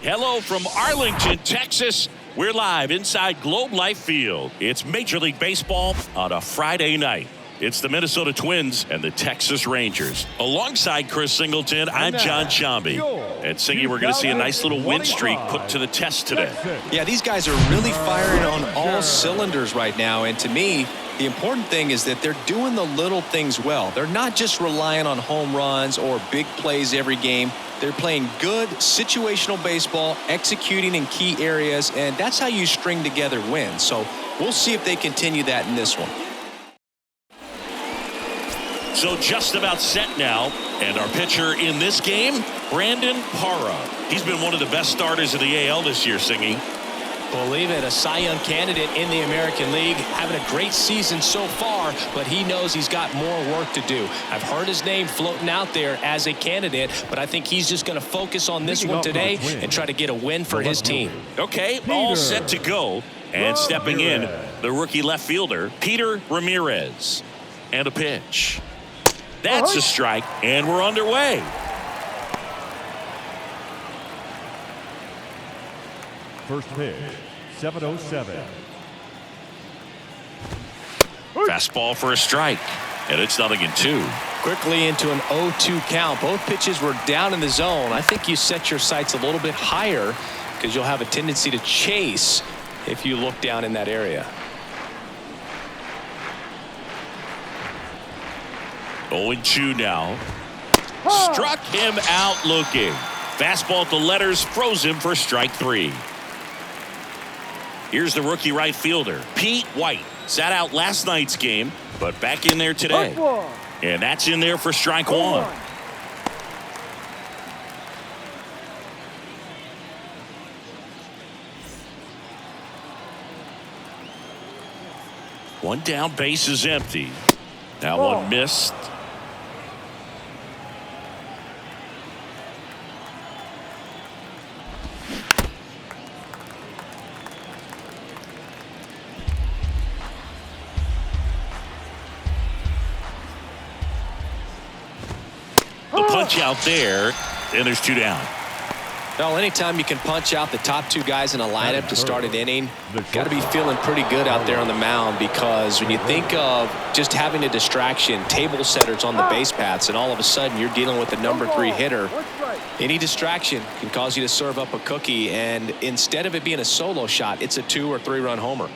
Hello from Arlington, Texas. We're live inside Globe Life Field. It's Major League Baseball on a Friday night. It's the Minnesota Twins and the Texas Rangers. Alongside Chris Singleton, I'm John Sciambi. And Singy, we're going to see a nice little win streak put to the test today. Yeah, these guys are really firing on all cylinders right now. And to me, the important thing is that they're doing the little things well. They're not just relying on home runs or big plays every game. They're playing good situational baseball, executing in key areas, and that's how you string together wins. So we'll see if they continue that in this one. So just about set now, and our pitcher in this game, Brandon Parra. He's been one of the best starters of the AL this year, Singy. Believe it, a Cy Young candidate in the American League, having a great season so far, but he knows he's got more work to do. I've heard his name floating out there as a candidate, but I think he's just going to focus on this one today and try to get a win for his team. Okay, all set to go. And stepping in, the rookie left fielder, Peter Ramirez. And a pitch. That's a strike, and we're underway. First pitch, 7:07. Fastball for a strike, and it's 0-2. Quickly into an 0-2 count. Both pitches were down in the zone. I think you set your sights a little bit higher because you'll have a tendency to chase if you look down in that area. 0-2 now. Struck him out looking. Fastball at the letters, froze him for strike 3. Here's the rookie right fielder, Pete White. Sat out last night's game, but back in there today. And that's in there for strike 1. One down, base is empty. That one missed. The punch out there, and there's 2 down. Well, anytime you can punch out the top 2 guys in a lineup to start an inning, got to be feeling pretty good out there on the mound, because when you think of just having a distraction, table setters on the base paths, and all of a sudden you're dealing with the number 3 hitter, any distraction can cause you to serve up a cookie, and instead of it being a solo shot, it's a 2 or 3 run homer.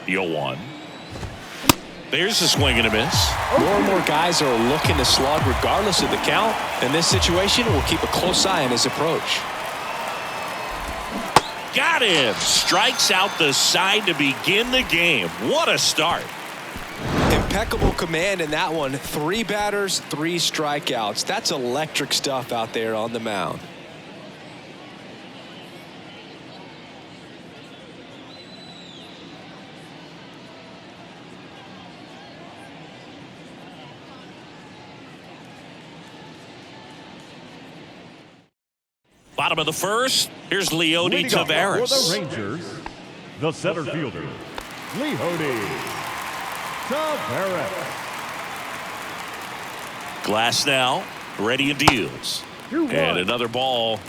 The 0-1. There's a swing and a miss. More and more guys are looking to slug regardless of the count. In this situation, we'll keep a close eye on his approach. Got him. Strikes out the side to begin the game. What a start. Impeccable command in that one. 3 batters, 3 strikeouts. That's electric stuff out there on the mound. Bottom of the first, here's Leody Taveras. For the Rangers, the center fielder, Leody Taveras. Glass now, ready and deals. And another ball.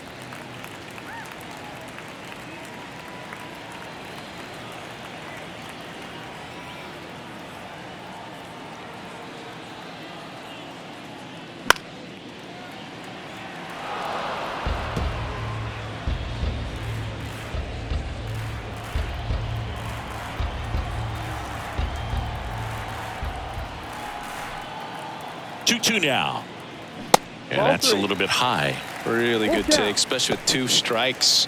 Two now. And that's a little bit high. Really good take, especially with 2 strikes.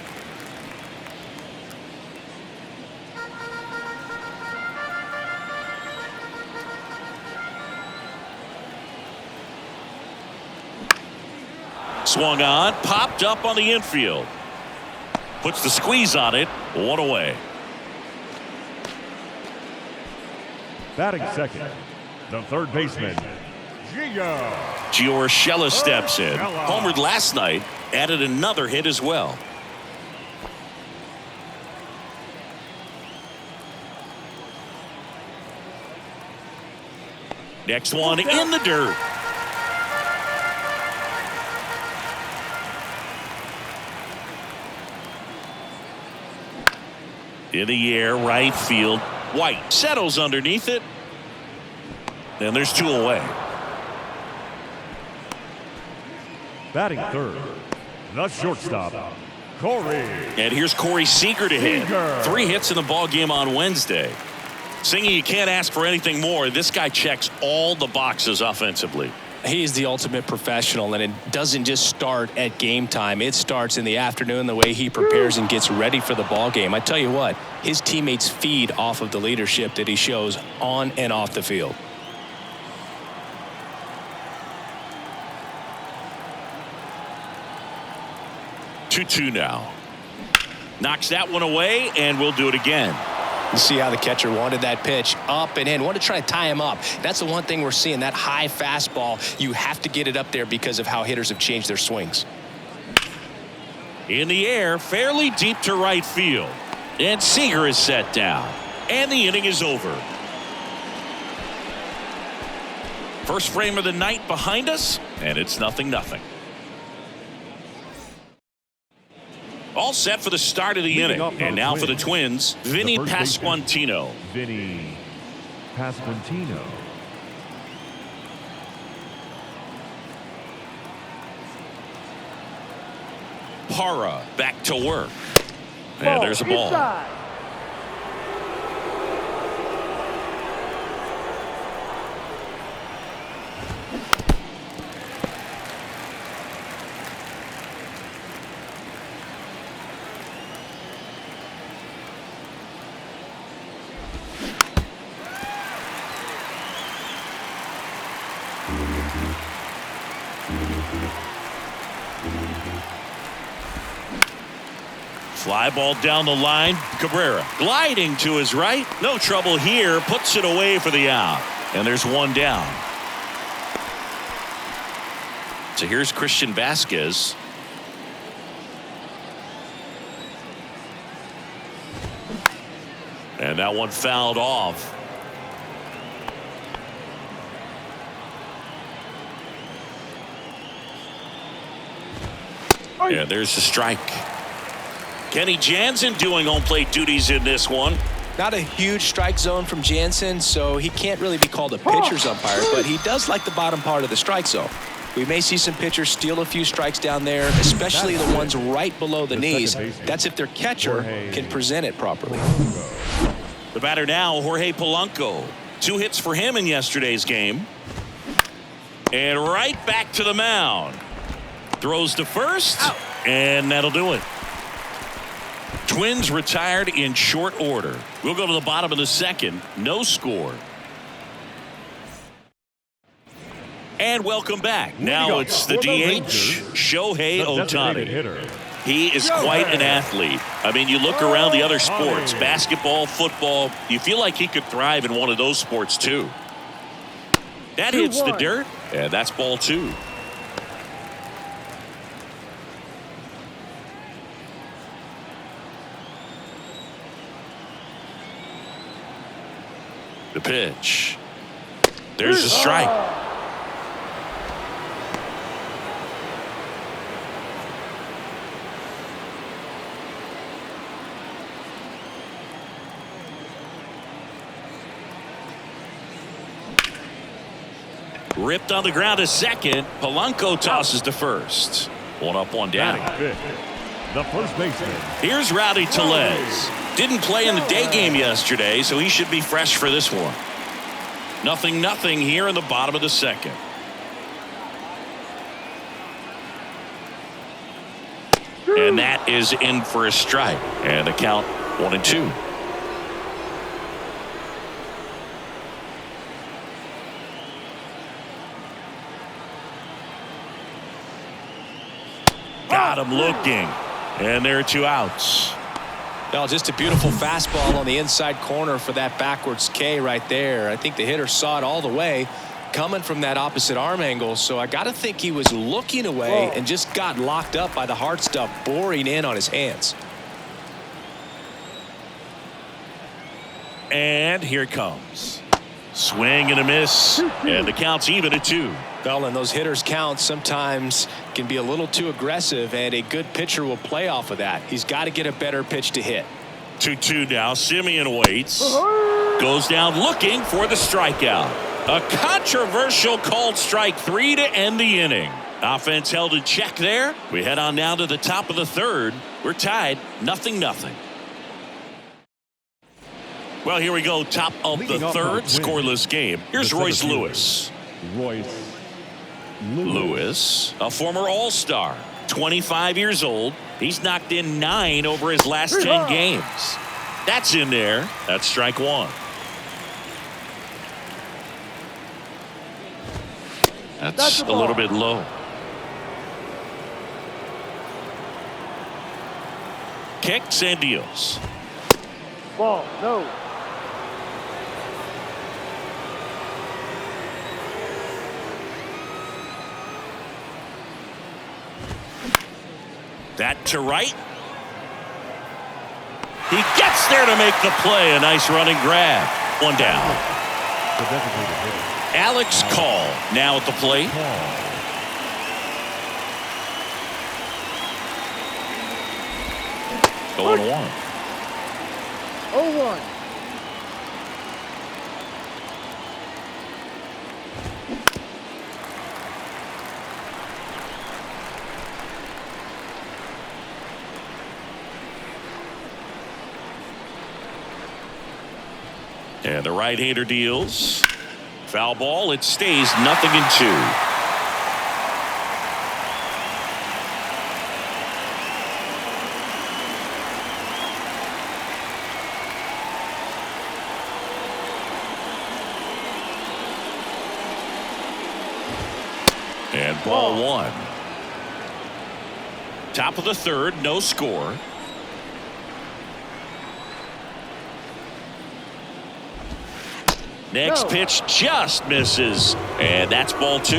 Swung on, popped up on the infield. Puts the squeeze on it, 1 away. Batting second, the third baseman, Gio Urshela steps in. Homered last night, added another hit as well. Next one in the dirt. In the air, right field. White settles underneath it. And there's 2 away. Batting third, the shortstop, Corey. And here's Corey Seager to hit. Seager. 3 hits in the ball game on Wednesday. Singy, you can't ask for anything more. This guy checks all the boxes offensively. He's the ultimate professional, and it doesn't just start at game time. It starts in the afternoon, the way he prepares and gets ready for the ball game. I tell you what, his teammates feed off of the leadership that he shows on and off the field. Two now. Knocks that one away, and we'll do it again. You see how the catcher wanted that pitch up and in. Wanted to try to tie him up. That's the one thing we're seeing, that high fastball. You have to get it up there because of how hitters have changed their swings. In the air, fairly deep to right field. And Seager is set down. And the inning is over. First frame of the night behind us, and it's 0-0. All set for the start of the inning. And now for the Twins, Vinny Pasquantino. Vinny Pasquantino. Parra back to work. And there's a ball. Fly ball down the line. Cabrera gliding to his right. No trouble here. Puts it away for the out. And there's 1 down. So here's Christian Vasquez. And that one fouled off. Yeah, there's the strike. Kenny Jansen doing home plate duties in this one. Not a huge strike zone from Jansen, so he can't really be called a pitcher's umpire, but he does like the bottom part of the strike zone. We may see some pitchers steal a few strikes down there, especially the ones right below the knees. That's if their catcher can present it properly. The batter now, Jorge Polanco. 2 hits for him in yesterday's game. And right back to the mound. Throws to first, and that'll do it. Twins retired in short order. We'll go to the bottom of the second. No score. And welcome back. Now it's the DH, Shohei Ohtani. He is quite an athlete. I mean, you look around the other sports, basketball, football, you feel like he could thrive in one of those sports too. That hits the dirt, and that's ball 2. The pitch. There's a strike. Ripped on the ground to second. Polanco tosses to first. 1 up, 1 down. The first baseman. Here's Rowdy Tellez. Didn't play in the day game yesterday, so he should be fresh for this one. 0-0 here in the bottom of the second. And that is in for a strike. And the count 1-2. Got him looking. And there are 2 outs. Well, just a beautiful fastball on the inside corner for that backwards K right there. I think the hitter saw it all the way coming from that opposite arm angle. So I got to think he was looking away and just got locked up by the hard stuff boring in on his hands. And here it comes. Swing and a miss. And the count's even at 2. Well, and those hitters' counts sometimes can be a little too aggressive, and a good pitcher will play off of that. He's got to get a better pitch to hit. 2-2 now. Simeon waits. Goes down looking for the strikeout. A controversial called strike 3 to end the inning. Offense held in check there. We head on now to the top of the third. We're tied 0-0. Well, here we go. Top of the third. Scoreless game. Here's Royce Lewis. Lewis, a former All-Star. 25 years old. He's knocked in 9 over his last 10 games. That's in there. That's strike 1. That's a little bit low. Kicks and deals. Ball, no. That to right. He gets there to make the play. A nice running grab. One down. Alex Call now at the plate. 0-1. 0-1. And the right-hander deals. Foul ball. It stays 0-2. And ball 1. Top of the third, no score. Next pitch just misses, and that's ball 2.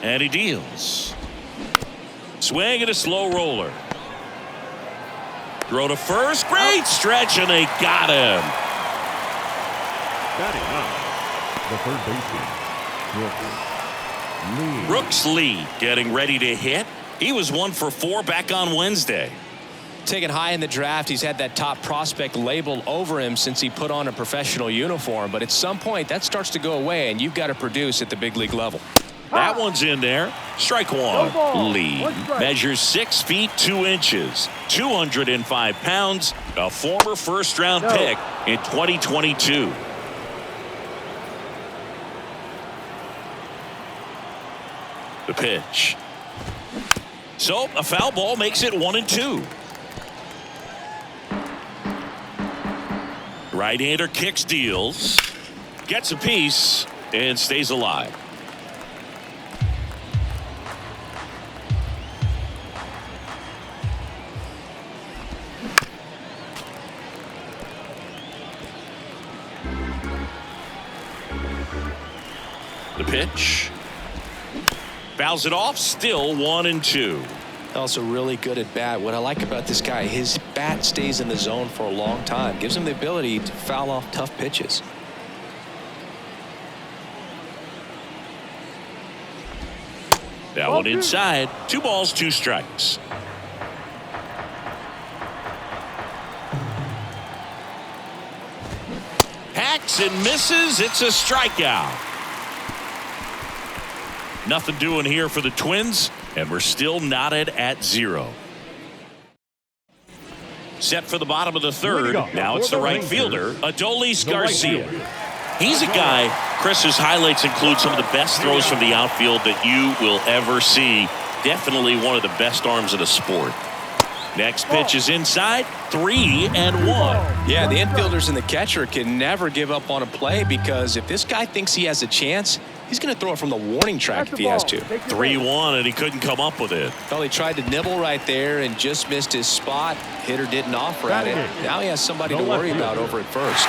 And he deals. Swing and a slow roller. Throw to first, great stretch, and they got him. Batting up, the third baseman, Brooks Lee getting ready to hit. He was 1 for 4 back on Wednesday. Taken high in the draft, he's had that top prospect label over him since he put on a professional uniform. But at some point, that starts to go away, and you've got to produce at the big league level. That one's in there. Strike 1. Lee measures 6 feet 2 inches, 205 pounds, a former first-round pick in 2022. The pitch. So a foul ball makes it 1-2. Right-hander kicks, deals, gets a piece, and stays alive. The pitch. Fouls it off, still 1-2. Also really good at bat. What I like about this guy, his bat stays in the zone for a long time. Gives him the ability to foul off tough pitches. That one inside. 2 balls, 2 strikes. Hacks and misses. It's a strikeout. Nothing doing here for the Twins, and we're still knotted at 0. Set for the bottom of the third. Now it's the right fielder, Adolis Garcia. He's a guy, Chris's highlights include some of the best throws from the outfield that you will ever see. Definitely one of the best arms of the sport. Next pitch is inside, 3-1. Yeah, the infielders and the catcher can never give up on a play, because if this guy thinks he has a chance, he's going to throw it from the warning track if he has to. 3-1, and he couldn't come up with it. Well, he tried to nibble right there and just missed his spot. Hitter didn't offer at it. Now he has somebody to worry about over at first.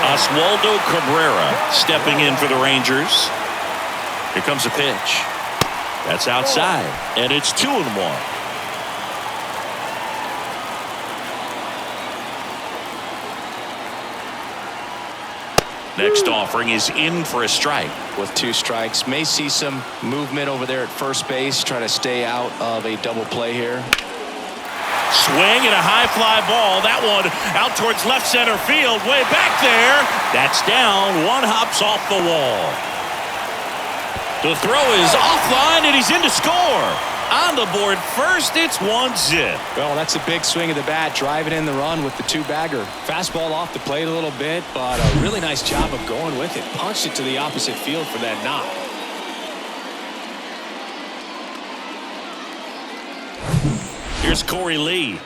Oswaldo Cabrera stepping in for the Rangers. Here comes a pitch. That's outside, and it's 2-1. Next offering is in for a strike. With 2 strikes, may see some movement over there at first base, trying to stay out of a double play here. Swing and a high fly ball. That one out towards left center field. Way back there. That's down. One hops off the wall. The throw is offline and he's in to score. On the board first, it's 1-0. Well, that's a big swing of the bat, driving in the run with the 2-bagger. Fastball off the plate a little bit, but a really nice job of going with it. Punched it to the opposite field for that knock. Here's Corey Lee.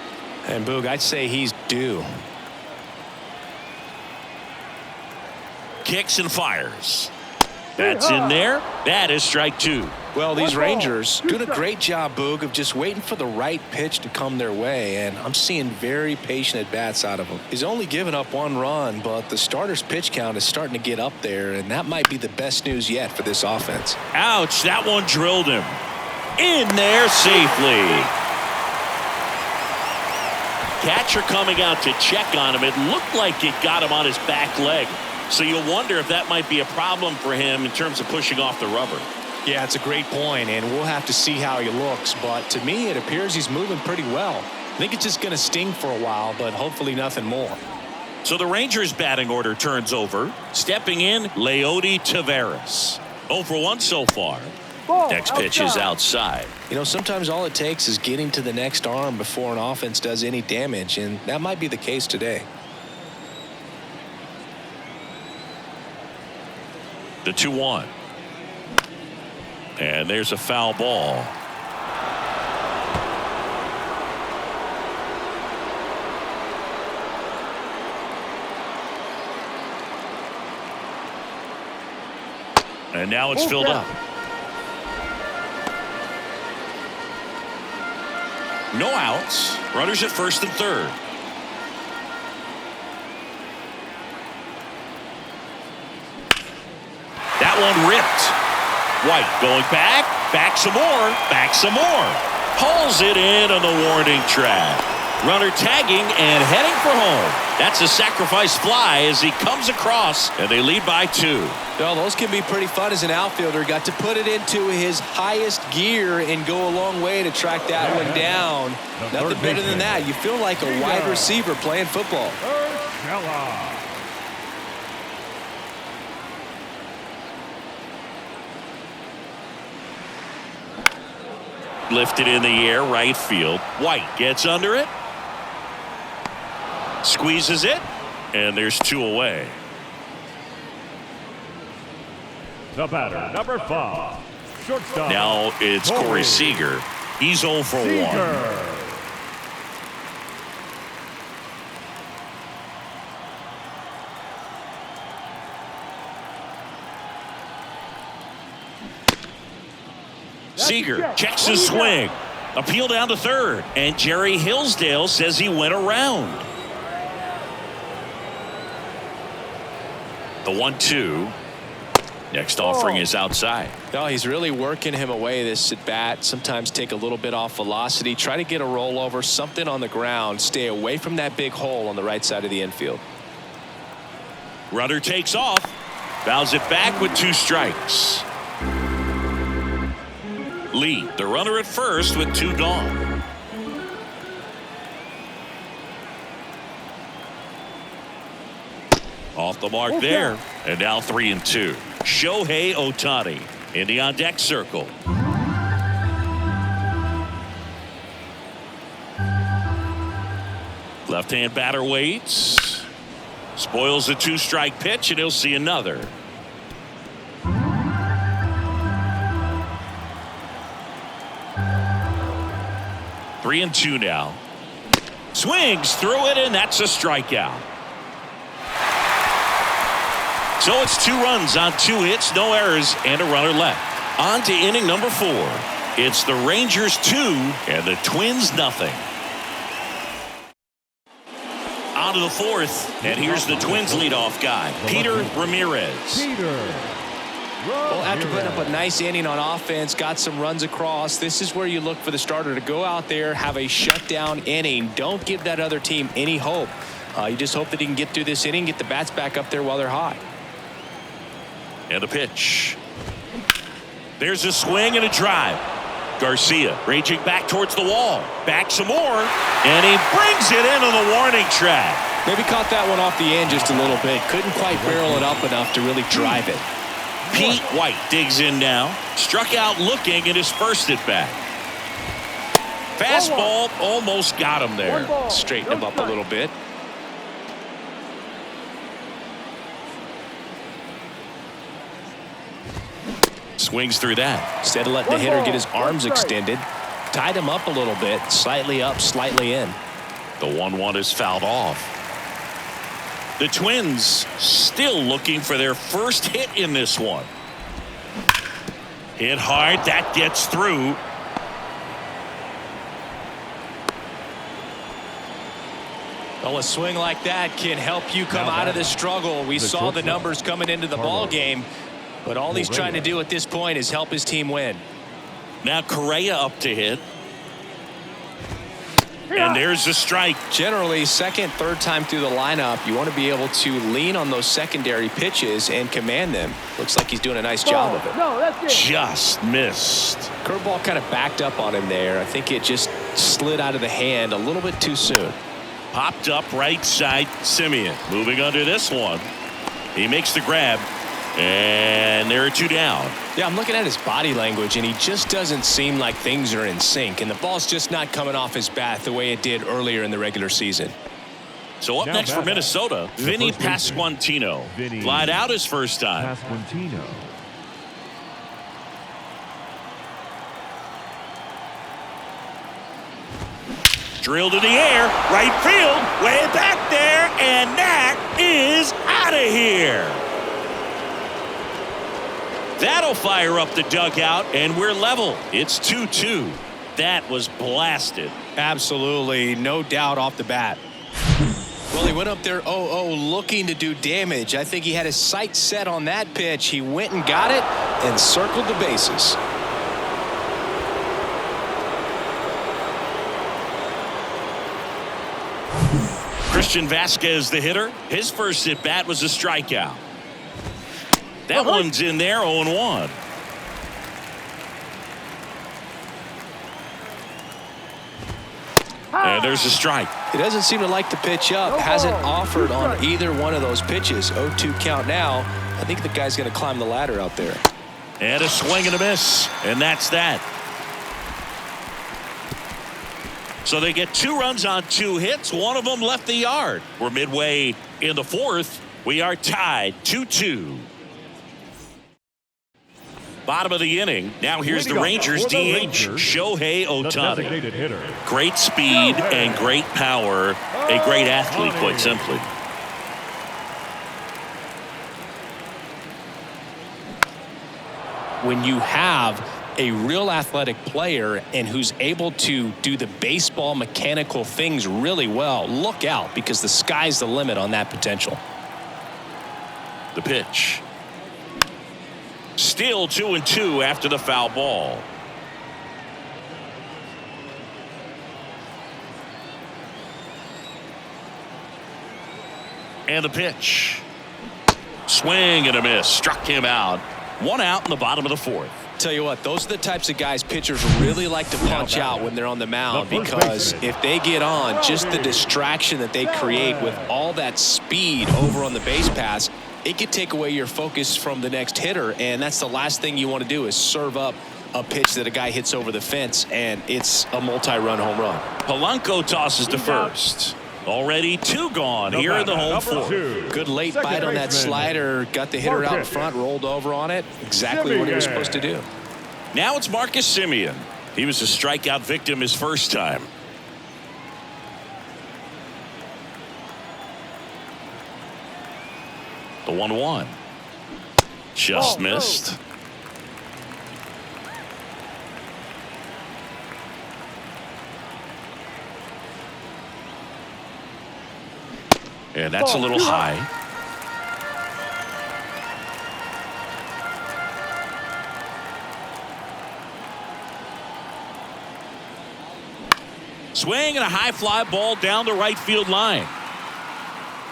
And Boog, I'd say he's due. Kicks and fires. That's in there. That is strike 2. Well, these Rangers doing a great job, Boog, of just waiting for the right pitch to come their way, and I'm seeing very patient at-bats out of him. He's only given up 1 run, but the starter's pitch count is starting to get up there, and that might be the best news yet for this offense. Ouch, that one drilled him. In there safely. Catcher coming out to check on him. It looked like it got him on his back leg. So you'll wonder if that might be a problem for him in terms of pushing off the rubber. Yeah, it's a great point, and we'll have to see how he looks. But to me, it appears he's moving pretty well. I think it's just going to sting for a while, but hopefully nothing more. So the Rangers batting order turns over. Stepping in, Leody Taveras. 0 for 1 so far. Next pitch is outside. You know, sometimes all it takes is getting to the next arm before an offense does any damage, and that might be the case today. The 2-1. And there's a foul ball. And now it's filled up. No outs. Runners at first and third. That one ripped. White going back some more, pulls it in on the warning track. Runner tagging and heading for home. That's a sacrifice fly as he comes across, and they lead by 2. Well, those can be pretty fun as an outfielder. Got to put it into his highest gear and go a long way to track that one down. Nothing better than that. You feel like a wide receiver playing football. Lifted in the air, right field. White gets under it. Squeezes it. And there's 2 away. The batter, number 5. Shortstop. Now it's Corey Seager. He's 0 for 1. Seager checks his swing. Appeal down to third. And Jerry Hillsdale says he went around. The 1-2. Next offering is outside. No, he's really working him away this at bat. Sometimes take a little bit off velocity. Try to get a rollover, something on the ground. Stay away from that big hole on the right side of the infield. Runner takes off. Fouls it back with 2 strikes. Lee, the runner at first with 2 gone. Off the mark there. And now 3-2. Shohei Ohtani in the on deck circle. Left hand batter waits. Spoils the 2-strike pitch, and he'll see another. Three and 2 now. Swings through it, and that's a strikeout. So it's 2 runs on 2 hits, no errors, and a runner left. On to inning number 4. It's the Rangers 2 and the Twins nothing. On to the 4th, and here's the Twins leadoff guy, Peter Ramirez. Well, after putting up a nice inning on offense, got some runs across, this is where you look for the starter to go out there, have a shutdown inning. Don't give that other team any hope. You just hope that he can get through this inning, get the bats back up there while they're hot. And the pitch. There's a swing and a drive. Garcia raging back towards the wall. Back some more. And he brings it into the warning track. Maybe caught that one off the end just a little bit. Couldn't quite barrel it up enough to really drive it. Pete White digs in now. Struck out looking at his first at bat. Fastball almost got him there. Straighten him up a little bit. Swings through that. Instead of letting the hitter get his arms extended, tied him up a little bit, slightly up, slightly in. The 1-1 is fouled off. The Twins still looking for their first hit in this one. Hit hard, that gets through. Well, a swing like that can help you come out of the struggle. We saw the numbers coming into the ball game, but all he's trying to do at this point is help his team win. Now Correa up to hit. And there's a strike. Generally, second, third time through the lineup, you want to be able to lean on those secondary pitches and command them. Looks like he's doing a nice job of it. No, that's it. Just missed. Curveball kind of backed up on him there. I think it just slid out of the hand a little bit too soon. Popped up right side. Semien moving under this one. He makes the grab. And there are two down. Yeah, I'm looking at his body language, and he just doesn't seem like things are in sync. And the ball's just not coming off his bat the way it did earlier in the regular season. So up next for Minnesota, Vinny Pasquantino. Lied out his first time. Pasquantino. Drilled in the air, right field, way back there, and that is out of here. That'll fire up the dugout, and we're level. It's 2-2. That was blasted. Absolutely, no doubt off the bat. Well, he went up there 0-0 looking to do damage. I think he had his sights set on that pitch. He went and got it and circled the bases. Christian Vasquez, the hitter. His first at bat was a strikeout. That one's in there, 0-1. And there's a strike. He doesn't seem to like the pitch up. Hasn't offered on either one of those pitches. 0-2 count now. I think the guy's going to climb the ladder out there. And a swing and a miss. And that's that. So they get 2 runs on 2 hits. One of them left the yard. We're midway in the 4th. We are tied 2-2. Bottom of the inning. Now here's the Rangers DH, Shohei Ohtani. Great speed and great power. A great athlete, quite simply. When you have a real athletic player and who's able to do the baseball mechanical things really well, look out, because the sky's the limit on that potential. The pitch. Still 2-2 after the foul ball. And the pitch. Swing and a miss. Struck him out. 1 out in the bottom of the 4th. Tell you what, those are the types of guys pitchers really like to punch out when they're on the mound, because if they get on, just the distraction that they create with all that speed over on the base pass, it could take away your focus from the next hitter, and that's the last thing you want to do is serve up a pitch that a guy hits over the fence, and it's a multi-run home run. Polanco tosses to first. Already 2 gone here in the home 4th. Good late bite on that slider. Got the hitter out in front, rolled over on it. Exactly what he was supposed to do. Now it's Marcus Semien. He was a strikeout victim his first time. The 1-1. Just missed. And that's a little high. Swing and a high fly ball down the right field line.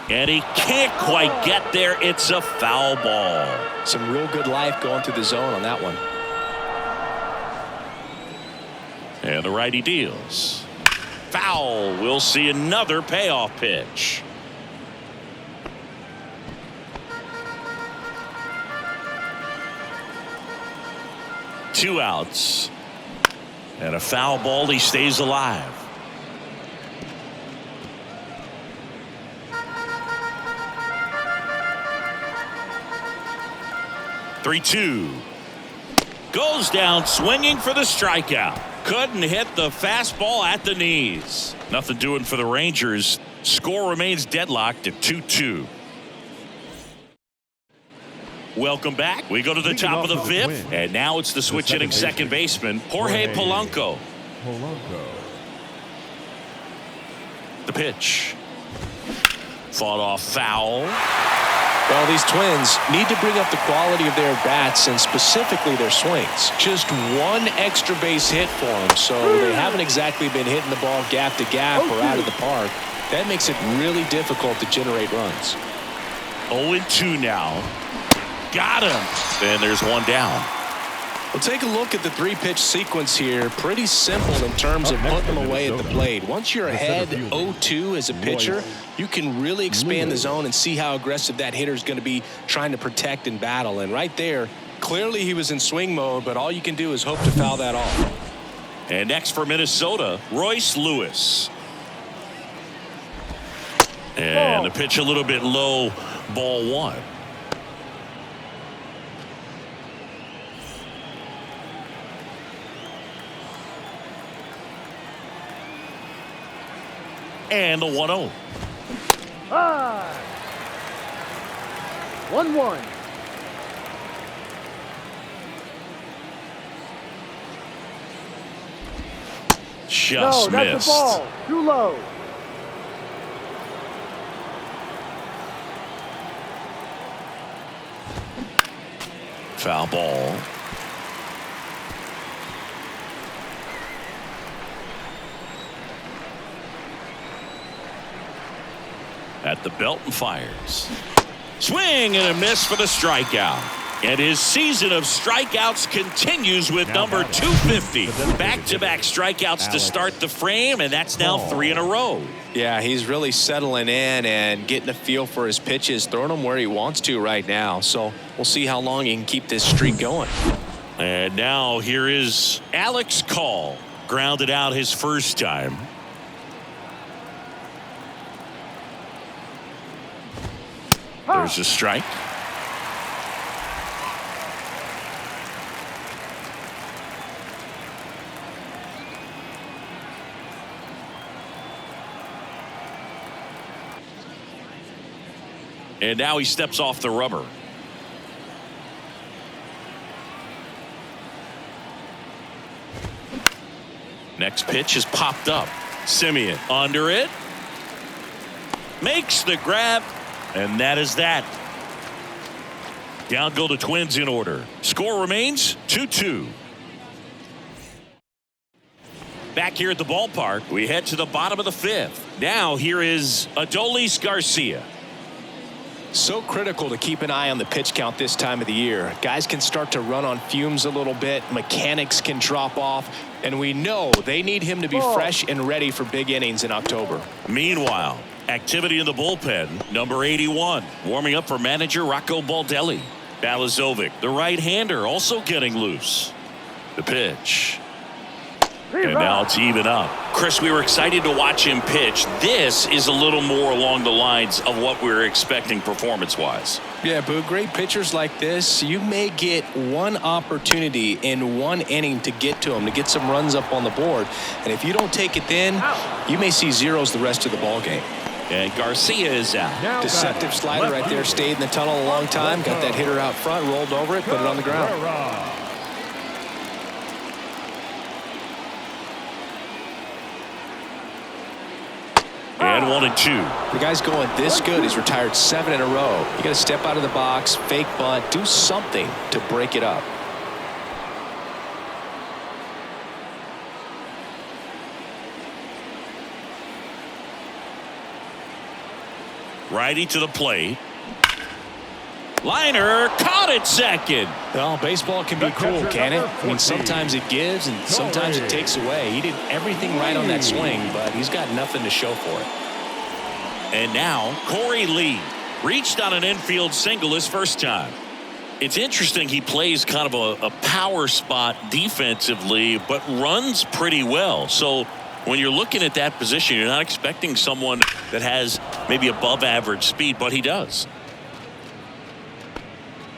And he can't quite get there. It's a foul ball. Some real good life going through the zone on that one. And the righty deals. Foul. We'll see another payoff pitch. Two outs. And a foul ball. He stays alive. Three-two. Goes down swinging for the strikeout. Couldn't hit the fastball at the knees. Nothing doing for the Rangers. Score remains deadlocked at 2-2. Welcome back. We go to the top of the fifth, and now it's the switch hitting second baseman, Jorge Polanco. The pitch. Fought off foul. Well, these Twins need to bring up the quality of their bats and specifically their swings. Just one extra base hit for them, so they haven't exactly been hitting the ball gap to gap or out of the park. That makes it really difficult to generate runs. 0-2 now. Got him. And there's one down. We'll take a look at the three-pitch sequence here. Pretty simple in terms of putting them away at the plate. Once you're ahead 0-2 as a pitcher, you can really expand the zone and see how aggressive that hitter is going to be trying to protect and battle. And right there, clearly he was in swing mode, but all you can do is hope to foul that off. And next for Minnesota, Royce Lewis. And the pitch a little bit low, ball one. And the 1-0. 1-1. Just no, missed. That's a ball. Too low. Foul ball. At the belt and fires. Swing and a miss for the strikeout. And his season of strikeouts continues with number 250. Back-to-back strikeouts to start the frame, and that's now 3 in a row. Yeah, he's really settling in and getting a feel for his pitches, throwing them where he wants to right now. So we'll see how long he can keep this streak going. And now here is Alex Call. Grounded out his first time. There's a strike. And now he steps off the rubber. Next pitch is popped up. Semien under it. Makes the grab. And that is that. Down go the Twins in order. Score remains 2-2. Back here at the ballpark, we head to the bottom of the fifth. Now here is Adolis Garcia. So critical to keep an eye on the pitch count this time of the year. Guys can start to run on fumes a little bit. Mechanics can drop off. And we know they need him to be fresh and ready for big innings in October. Meanwhile, activity in the bullpen. Number 81 warming up for manager Rocco Baldelli. Balazovic, the right-hander, also getting loose. The pitch. And now it's even up. Chris, we were excited to watch him pitch. This is a little more along the lines of what we were expecting performance-wise. Yeah, Boo, great pitchers like this, you may get one opportunity in one inning to get to them, to get some runs up on the board. And if you don't take it then, you may see zeros the rest of the ball game. And Garcia is out. Deceptive slider right there, stayed in the tunnel a long time, got that hitter out front, rolled over it, put it on the ground. And 1-2. The guy's going this good. He's retired 7 in a row. You got to step out of the box, fake bunt, do something to break it up. Righty to the plate. Liner caught at second. Well, baseball can be cruel, can it? I mean, sometimes it gives and sometimes it takes away. He did everything right on that swing, but he's got nothing to show for it. And now Corey Lee reached on an infield single his first time. It's interesting he plays kind of a power spot defensively, but runs pretty well. So when you're looking at that position, you're not expecting someone that has maybe above average speed, but he does.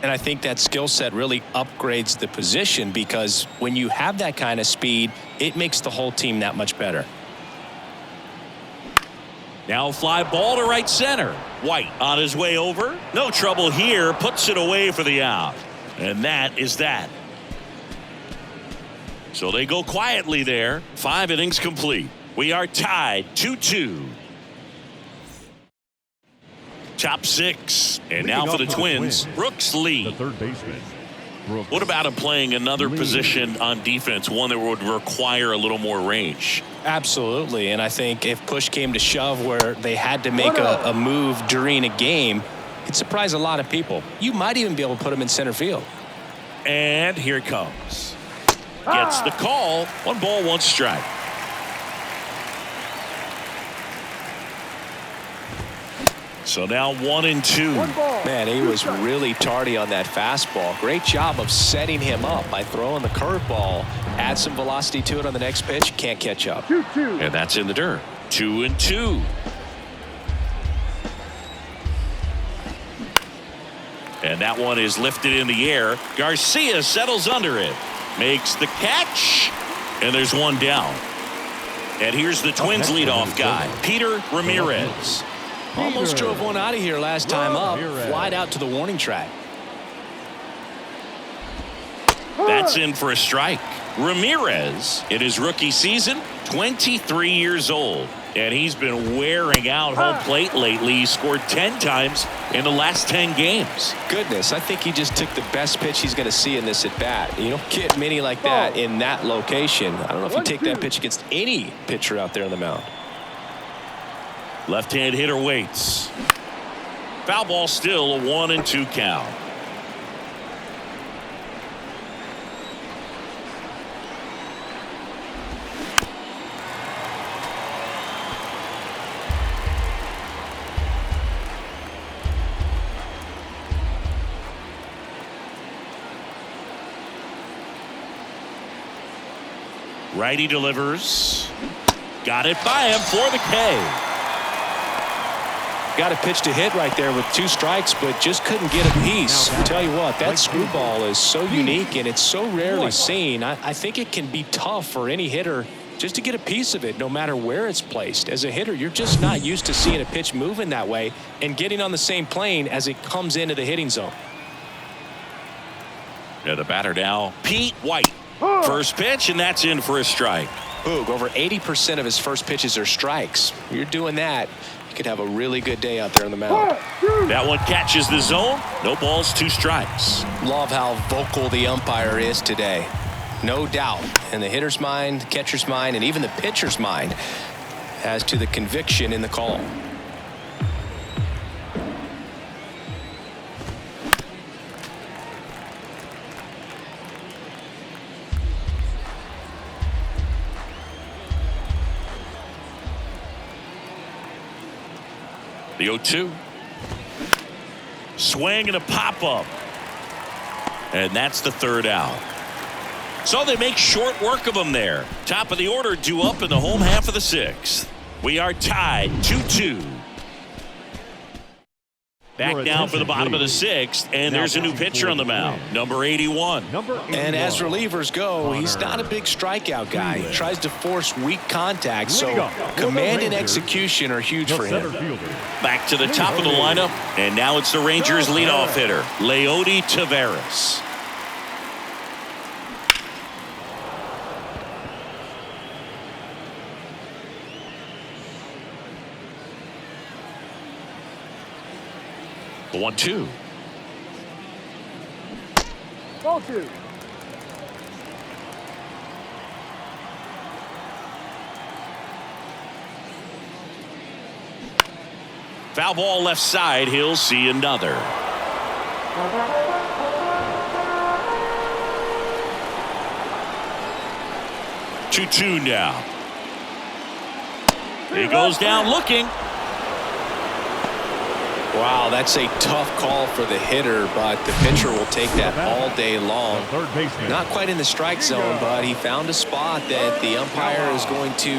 And I think that skill set really upgrades the position because when you have that kind of speed, it makes the whole team that much better. Now fly ball to right center. White on his way over. No trouble here. Puts it away for the out. And that is that. So they go quietly there. 5 innings complete. We are tied 2-2. Top 6. And now for the Twins, Brooks Lee. The third baseman. Brooks What about him playing another Lee. position on defense, one that would require a little more range? Absolutely. And I think if push came to shove where they had to make a move during a game, it'd surprise a lot of people. You might even be able to put him in center field. And here it comes. Gets the call. 1 ball, 1 strike. So now 1-2. Man, he was really tardy on that fastball. Great job of setting him up by throwing the curveball. Add some velocity to it on the next pitch. Can't catch up. 2-2. And that's in the dirt. 2-2. And that one is lifted in the air. Garcia settles under it. Makes the catch. And there's 1 down. And here's the Twins leadoff guy, Peter Ramirez. Almost drove one out of here last time up. Flied out to the warning track. That's in for a strike. Ramirez, in his rookie season, 23 years old. And he's been wearing out home plate lately. He scored 10 times in the last 10 games. Goodness, I think he just took the best pitch he's going to see in this at bat. You don't get many like that in that location. I don't know if you take that pitch against any pitcher out there on the mound. Left-hand hitter waits. Foul ball, still a 1-2 count. Righty delivers. Got it by him for the K. Got a pitch to hit right there with 2 strikes, but just couldn't get a piece. I'll tell you what, that screwball is so unique and it's so rarely seen. I think it can be tough for any hitter just to get a piece of it, no matter where it's placed. As a hitter, you're just not used to seeing a pitch moving that way and getting on the same plane as it comes into the hitting zone. Yeah, the batter now, Pete White. First pitch, and that's in for a strike. Boog, over 80% of his first pitches are strikes. You're doing that, you could have a really good day out there on the mound. That one catches the zone. No balls, 2 strikes. Love how vocal the umpire is today. No doubt in the hitter's mind, catcher's mind, and even the pitcher's mind as to the conviction in the call. The 0-2. Swing and a pop-up. And that's the 3rd out. So they make short work of them there. Top of the order due up in the home half of the 6th. We are tied 2-2. Back down for the bottom of the 6th, and there's a new pitcher on the mound, number 81. And as relievers go, he's not a big strikeout guy. He tries to force weak contact, so command and execution are huge for him. Back to the top of the lineup, and now it's the Rangers leadoff hitter, Leody Taveras. The 1-2. Ball 2. Foul ball left side. He'll see another. Two now. He goes down looking. Wow, that's a tough call for the hitter, but the pitcher will take that all day long. Not quite in the strike zone, but he found a spot that the umpire is going to,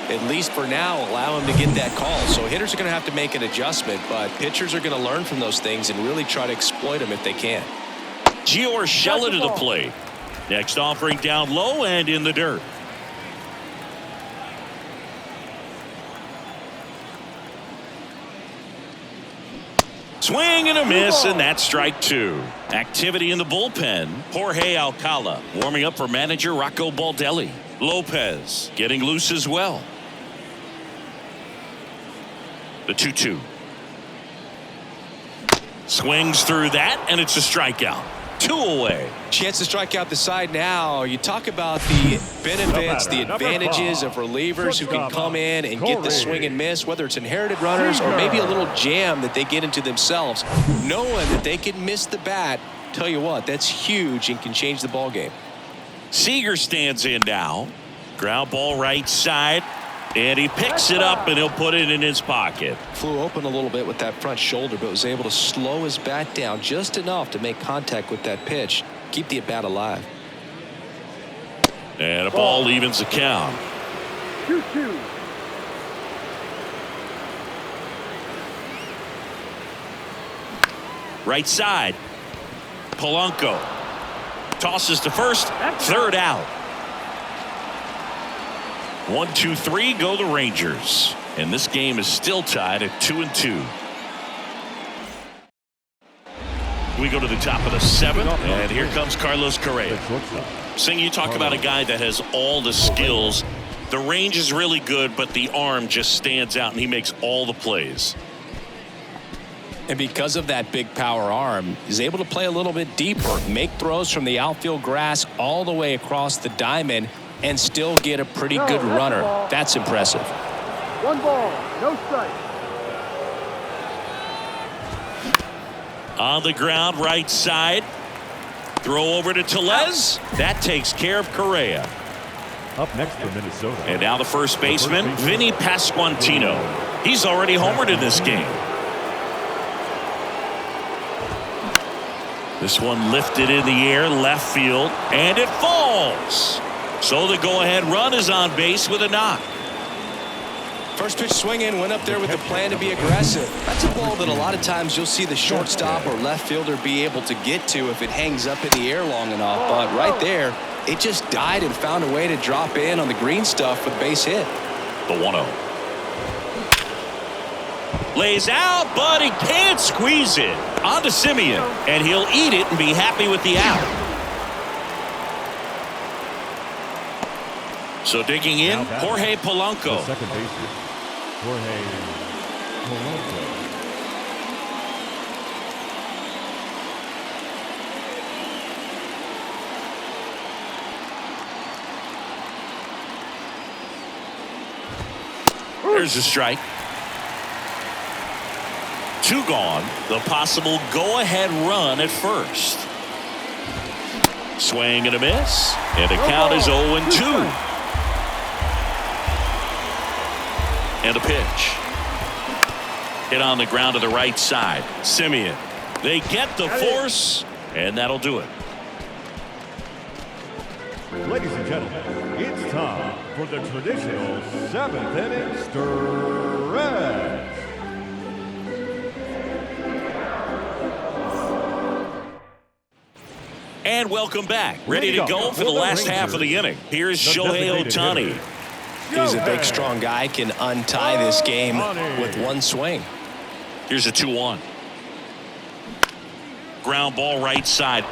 at least for now, allow him to get that call. So hitters are going to have to make an adjustment, but pitchers are going to learn from those things and really try to exploit them if they can. Gio Urshela to the plate. Next offering down low and in the dirt. Swing and a miss, and that's strike two. Activity in the bullpen. Jorge Alcala warming up for manager Rocco Baldelli. Lopez getting loose as well. The 2-2. Swings through that, and it's a strikeout. 2 away. Chance to strike out the side now. You talk about the benefits, the advantages of relievers who can come in and get the swing and miss, whether it's inherited runners or maybe a little jam that they get into themselves. Knowing that they can miss the bat, tell you what, that's huge and can change the ball game. Seager stands in now. Ground ball right side. And he picks it up and he'll put it in his pocket. Flew open a little bit with that front shoulder, but was able to slow his bat down just enough to make contact with that pitch. Keep the at bat alive. And a ball evens the count. 2-2. Right side. Polanco tosses to first. Third out. 1, 2, 3 go the Rangers. And this game is still tied at 2-2. We go to the top of the 7th, and here comes Carlos Correa. Sing, you talk about a guy that has all the skills. The range is really good, but the arm just stands out, and he makes all the plays. And because of that big power arm, he's able to play a little bit deeper, make throws from the outfield grass all the way across the diamond, and still get a pretty good runner. That's impressive. 1 ball, no strike. On the ground, right side. Throw over to Tellez. That takes care of Correa. Up next for Minnesota. And now the first baseman, Vinny Pasquantino. He's already homered in this game. This one lifted in the air, left field, and it falls. So the go-ahead run is on base with a knock. First pitch swinging, went up there with the plan to be aggressive. That's a ball that a lot of times you'll see the shortstop or left fielder be able to get to if it hangs up in the air long enough. But right there, it just died and found a way to drop in on the green stuff with a base hit. The 1-0. Lays out, but he can't squeeze it. On to Simeon, and he'll eat it and be happy with the out. So digging in, Jorge Polanco. The second baseman, Jorge Polanco. There's a strike. 2 gone. The possible go-ahead run at first. Swing and a miss. And the count is 0-2. And a pitch. Hit on the ground to the right side. Simeon. They get the force, and that'll do it. Ladies and gentlemen, it's time for the traditional 7th inning stretch. And welcome back. Ready to go for the last half of the inning. Here's Shohei Ohtani. He's a big, strong guy, can untie this game with one swing. Here's a 2-1. Ground ball right side.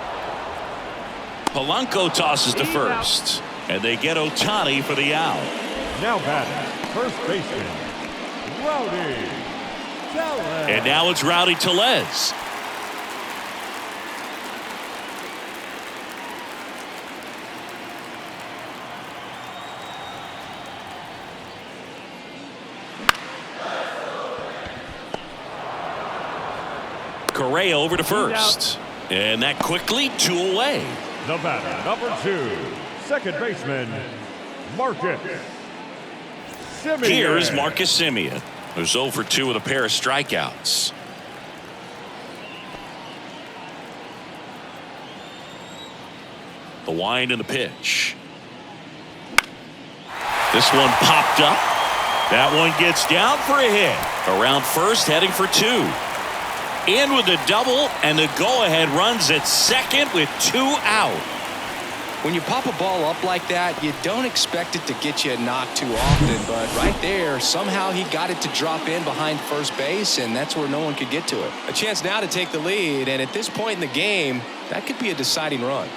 Polanco tosses to first. And they get Ohtani for the out. Now batting, first baseman, Rowdy Tellez. And now it's Rowdy Tellez. Correa over to first. And that quickly 2 away. The batter, number 2, second baseman, Marcus Semien. Here's Marcus Semien, who's 0 for 2 with a pair of strikeouts. The wind and the pitch. This one popped up. That one gets down for a hit. Around first, heading for 2. In with the double, and the go-ahead runs at second with 2 out. When you pop a ball up like that, you don't expect it to get you a knock too often, but right there, somehow he got it to drop in behind first base, and that's where no one could get to it. A chance now to take the lead, and at this point in the game, that could be a deciding run.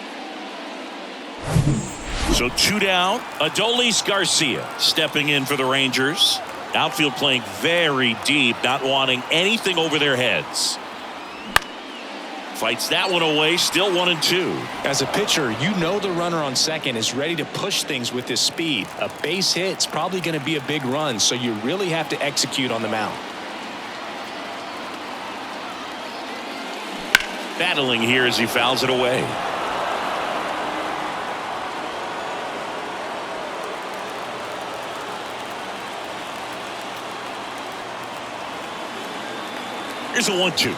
So 2 down. Adolis Garcia stepping in for the Rangers. Outfield playing very deep, not wanting anything over their heads. Fights that one away, still 1-2. As a pitcher, you know the runner on second is ready to push things with his speed. A base hit's probably going to be a big run, so you really have to execute on the mound. Battling here as he fouls it away. Here's a 1-2.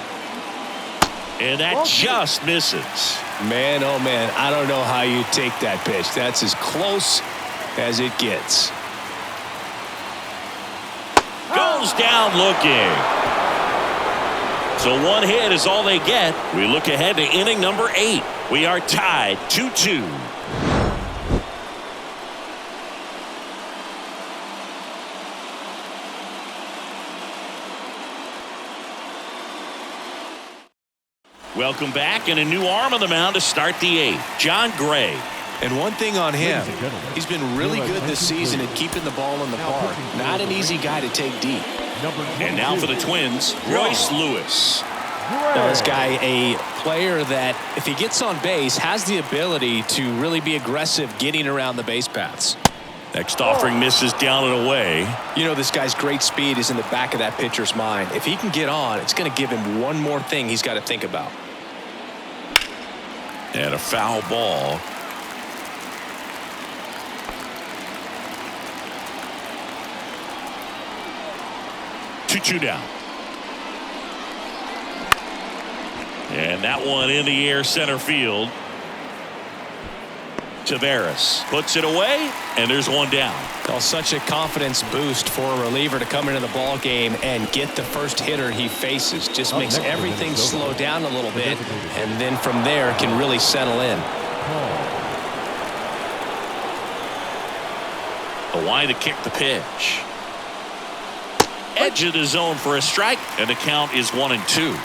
And that just misses. Man, oh man, I don't know how you take that pitch. That's as close as it gets. Goes down looking. So 1 hit is all they get. We look ahead to inning number 8. We are tied 2-2. Welcome back, and a new arm on the mound to start the 8th. John Gray. And one thing on him, he's been really good this season at keeping the ball in the park. Not an easy guy to take deep. And now for the Twins, Royce Lewis. Now this guy, a player that if he gets on base has the ability to really be aggressive getting around the base paths. Next offering misses down and away. You know, this guy's great speed is in the back of that pitcher's mind. If he can get on, it's going to give him one more thing he's got to think about. And a foul ball. Two down. And that one in the air center field. Taveras puts it away, and there's one down. Well, such a confidence boost for a reliever to come into the ball game and get the first hitter he faces. Just makes everything slow down a little bit, and then from there can really settle in. The line to kick the pitch. Edge of the zone for a strike, and the count is 1-2.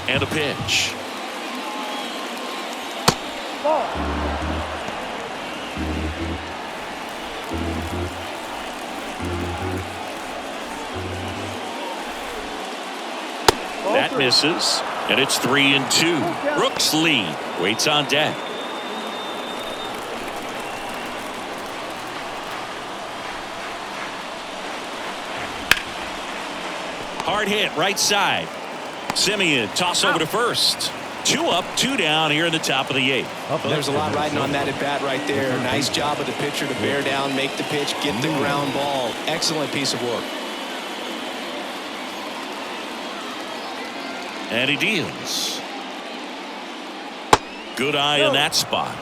And a pitch. Ball. That misses, and it's 3-2. Brooks Lee waits on deck. Hard hit right side. Semien toss over to first. 2 up, 2 down here in the top of the 8th. Well, there's a lot riding on that at bat right there. Nice job of the pitcher to bear down, make the pitch, get the ground ball. Excellent piece of work. And he deals. Good eye in that spot.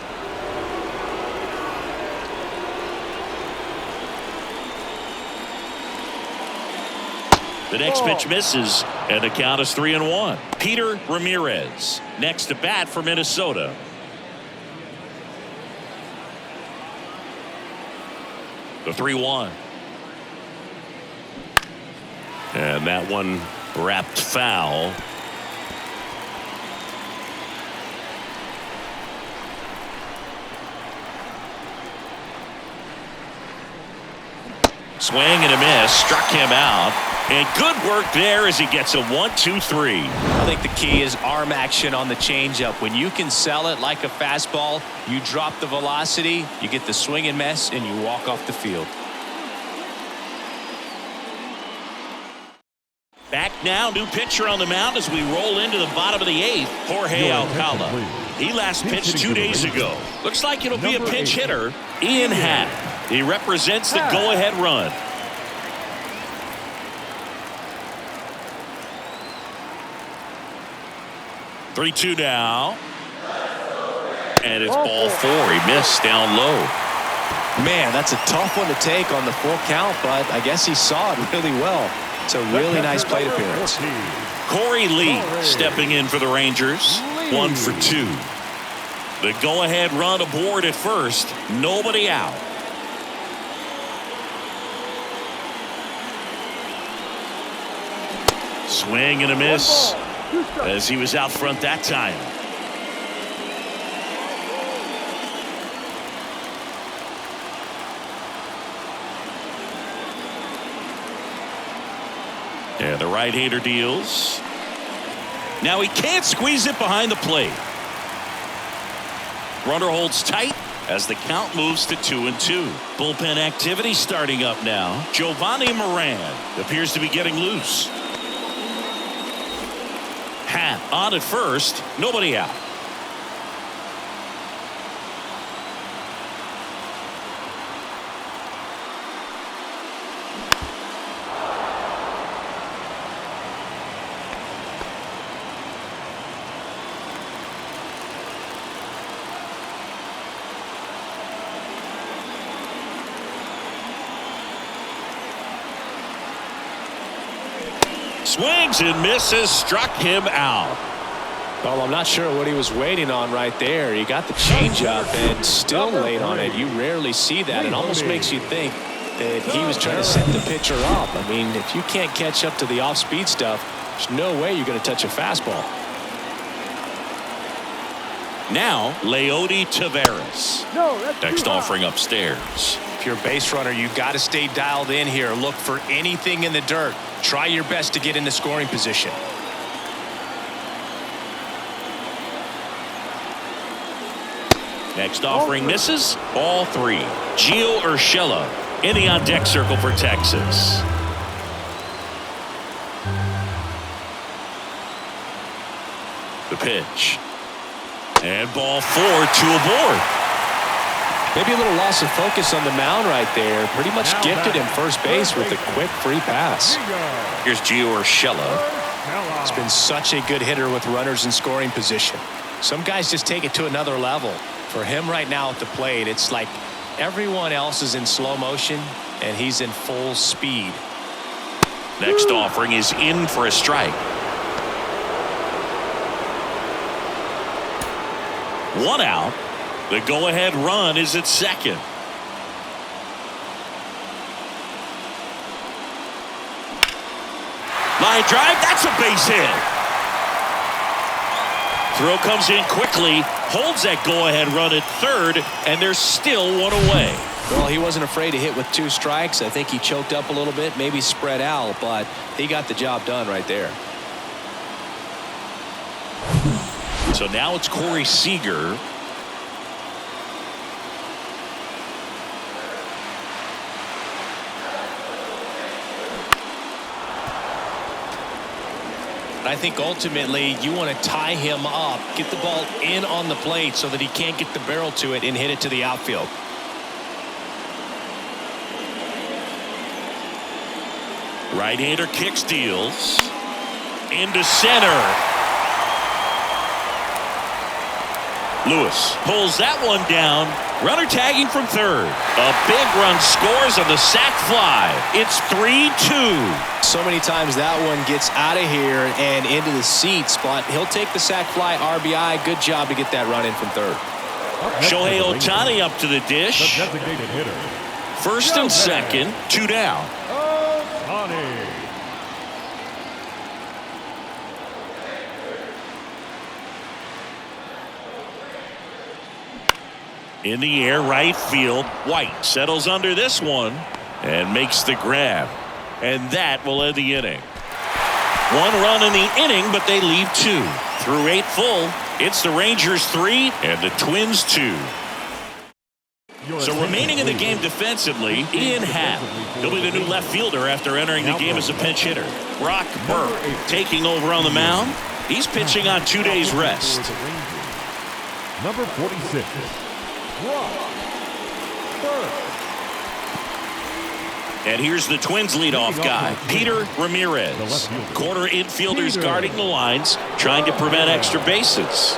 The next pitch misses, and the count is 3-1. Peter Ramirez next to bat for Minnesota. The 3-1. And that one wrapped foul. Swing and a miss. Struck him out. And good work there as he gets a 1-2-3. I think the key is arm action on the changeup. When you can sell it like a fastball, you drop the velocity, you get the swing and miss, and you walk off the field. Back now, new pitcher on the mound as we roll into the bottom of the 8th, Jorge Alcala. He last pitched 2 days ago. Looks like it'll be a pinch hitter, Ian Happ. He represents the go-ahead run. Three-two now. And it's ball 4. He missed down low. Man, that's a tough one to take on the full count, but I guess he saw it really well. It's a really nice plate appearance. Corey Lee stepping in for the Rangers. 1 for 2. The go-ahead run aboard at first. Nobody out. Swing and a miss as he was out front that time. And the right-hander deals. Now he can't squeeze it behind the plate. Runner holds tight as the count moves to 2-2. Bullpen activity starting up now. Giovanni Moran appears to be getting loose. Happ on at first. Nobody out. Swings and misses, struck him out. Well, I'm not sure what he was waiting on right there. He got the changeup and still late on it. You rarely see that. It almost makes you think that he was trying to set the pitcher up. I mean, if you can't catch up to the off-speed stuff, there's no way you're going to touch a fastball. Now, Leody Taveras. Next offering upstairs. If you're a base runner, you've got to stay dialed in here. Look for anything in the dirt. Try your best to get in the scoring position. Next offering misses. Ball 3. Gio Urshela in the on-deck circle for Texas. The pitch. And ball 4, 2 aboard. Maybe a little loss of focus on the mound right there. Pretty much gifted him first base with a quick free pass. Here's Gio Urshela. He's been such a good hitter with runners in scoring position. Some guys just take it to another level. For him right now at the plate, it's like everyone else is in slow motion and he's in full speed. Next offering is in for a strike. 1 out. The go-ahead run is at second. Line drive, that's a base hit. Throw comes in quickly, holds that go-ahead run at third, and there's still 1 away. Well, he wasn't afraid to hit with 2 strikes. I think he choked up a little bit, maybe spread out, but he got the job done right there. So now it's Corey Seager. I think ultimately you want to tie him up, get the ball in on the plate so that he can't get the barrel to it and hit it to the outfield. Right-hander kicks, deals into center. Lewis pulls that one down. Runner tagging from third. A big run scores on the sac fly. It's 3-2. So many times that one gets out of here and into the seats, but he'll take the sac fly RBI. Good job to get that run in from third. Shohei Ohtani up to the dish. First and second, 2 down. In the air, right field. White settles under this one. and makes the grab. And that will end the inning. 1 run in the inning, but they leave 2. Through 8 full, it's the Rangers 3 and the Twins 2. So remaining in the game defensively, Ian Happ. He'll be the new left fielder after entering the game as a pinch hitter. Brock Burke taking over on the mound. He's pitching on 2 days rest. Number 46, Brock Burke. And here's the Twins leadoff guy, Peter Ramirez. Corner infielders guarding the lines, trying to prevent extra bases.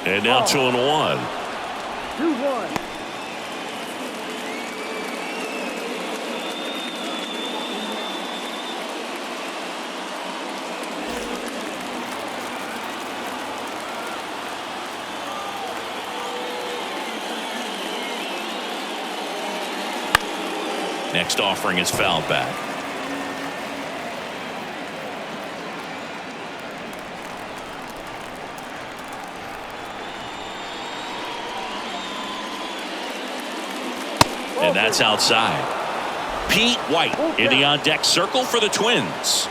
And now 2-1. 2-1. Next offering is fouled back. And that's outside. Pete White in the on-deck circle for the Twins.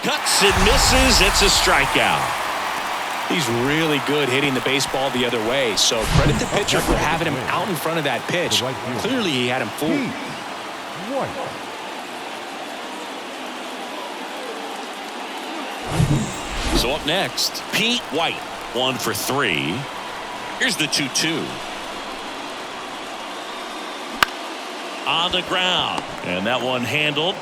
Cuts and misses. It's a strikeout. He's really good hitting the baseball the other way, so credit the pitcher for having him out in front of that pitch. Clearly he had him fooled. White. So up next, Pete White, 1 for 3. Here's the 2-2. On the ground, and that one handled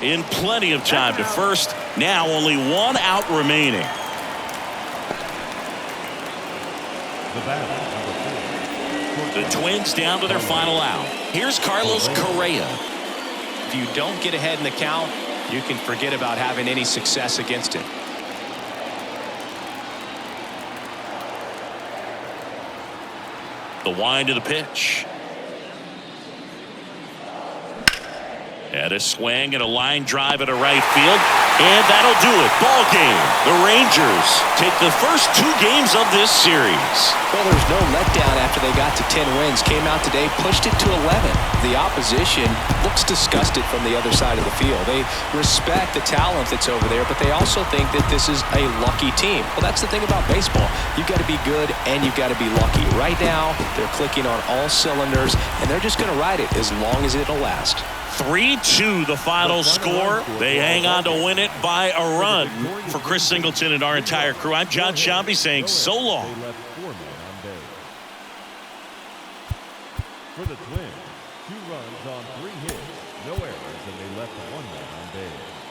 in plenty of time to first. Now only 1 out remaining. The Twins down to their final out. Here's Carlos Correa. If you don't get ahead in the count, you can forget about having any success against it. The wind of the pitch. And a swing and a line drive at a right field. And that'll do it. Ball game. The Rangers take the first 2 games of this series. Well, there's no letdown after they got to 10 wins. Came out today, pushed it to 11. The opposition looks disgusted from the other side of the field. They respect the talent that's over there, but they also think that this is a lucky team. Well, that's the thing about baseball. You've got to be good and you've got to be lucky. Right now, they're clicking on all cylinders, and they're just going to ride it as long as it'll last. 3-2 the final score. They hang on to win it by a run. For Chris Singleton and our entire crew, I'm John Sciambi saying so long. They left 4 men on base. For the Twins, 2 runs on 3 hits, no errors, and they left 1 man on base.